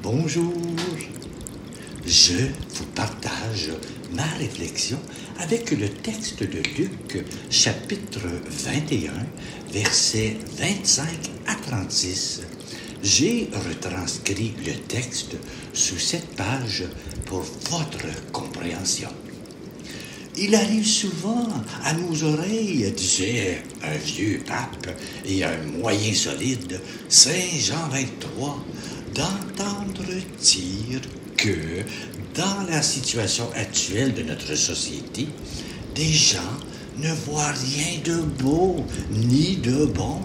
Bonjour, je vous partage ma réflexion avec le texte de Luc, chapitre 21, versets 25 à 36. J'ai retranscrit le texte sous cette page pour votre compréhension. Il arrive souvent à nos oreilles, disait un vieux pape et un moyen solide, Saint Jean 23, d'entendre dire que, dans la situation actuelle de notre société, des gens ne voient rien de beau ni de bon.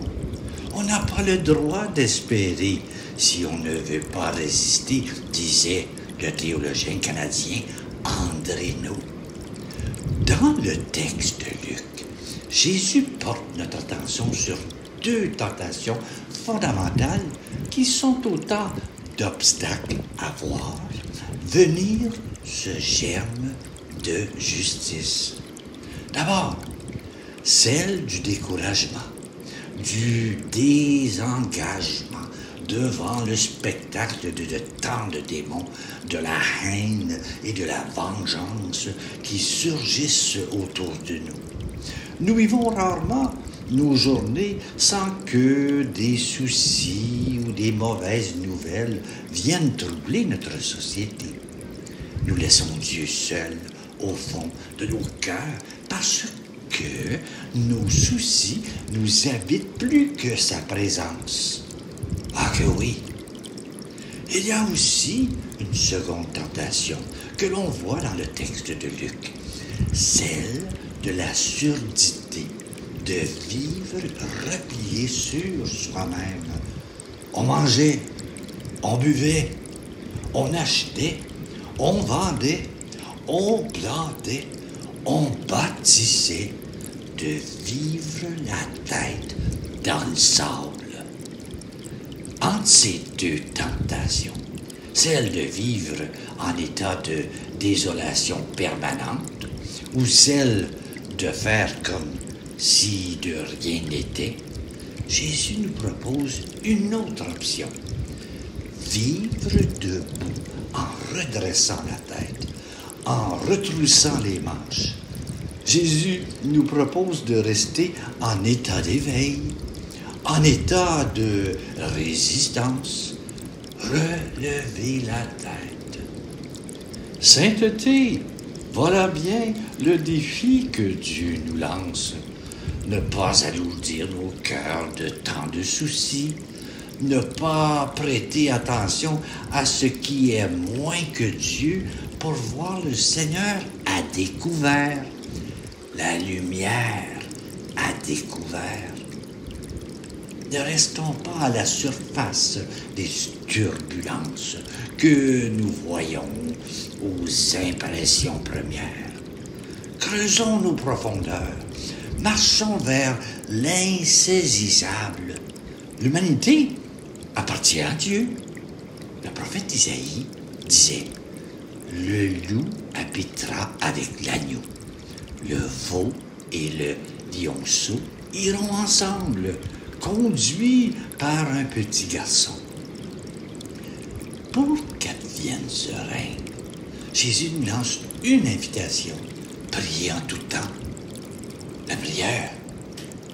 On n'a pas le droit d'espérer si on ne veut pas résister, disait le théologien canadien André Naud. Dans le texte de Luc, Jésus porte notre attention sur deux tentations fondamentales qui sont autant d'obstacles à voir venir ce germe de justice. D'abord, celle du découragement, du désengagement devant le spectacle de tant de démons, de la haine et de la vengeance qui surgissent autour de nous. Nous vivons rarement nos journées sans que des soucis ou des mauvaises nouvelles viennent troubler notre société. Nous laissons Dieu seul au fond de nos cœurs parce que nos soucis nous habitent plus que sa présence. Ah que oui! Il y a aussi une seconde tentation que l'on voit dans le texte de Luc, celle de la surdité, de vivre replié sur soi-même. On mangeait, on buvait, on achetait, on vendait, on plantait, on bâtissait, de vivre la tête dans le sable. Entre ces deux tentations, celle de vivre en état de désolation permanente ou celle de faire comme si de rien n'était, Jésus nous propose une autre option. Vivre debout en redressant la tête, en retroussant les manches. Jésus nous propose de rester en état d'éveil, en état de résistance, relever la tête. Sainteté, voilà bien le défi que Dieu nous lance. Ne pas alourdir nos cœurs de tant de soucis, ne pas prêter attention à ce qui est moins que Dieu pour voir le Seigneur à découvert, la lumière à découvert. Ne restons pas à la surface des turbulences que nous voyons aux impressions premières. Creusons nos profondeurs, marchons vers l'insaisissable. L'humanité appartient à Dieu. Le prophète Isaïe disait « Le loup habitera avec l'agneau. Le veau et le lionceau iront ensemble, conduits par un petit garçon. » Pour qu'advienne ce règne, Jésus nous lance une invitation. Priez en tout temps. La prière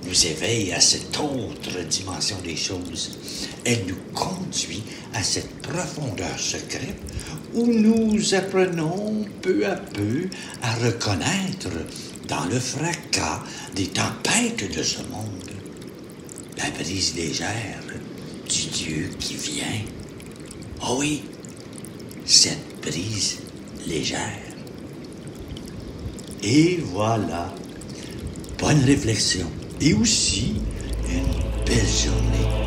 nous éveille à cette autre dimension des choses. Elle nous conduit à cette profondeur secrète où nous apprenons peu à peu à reconnaître dans le fracas des tempêtes de ce monde la brise légère du Dieu qui vient. Oh oui, cette brise légère. Et voilà, bonne réflexion et aussi une belle journée.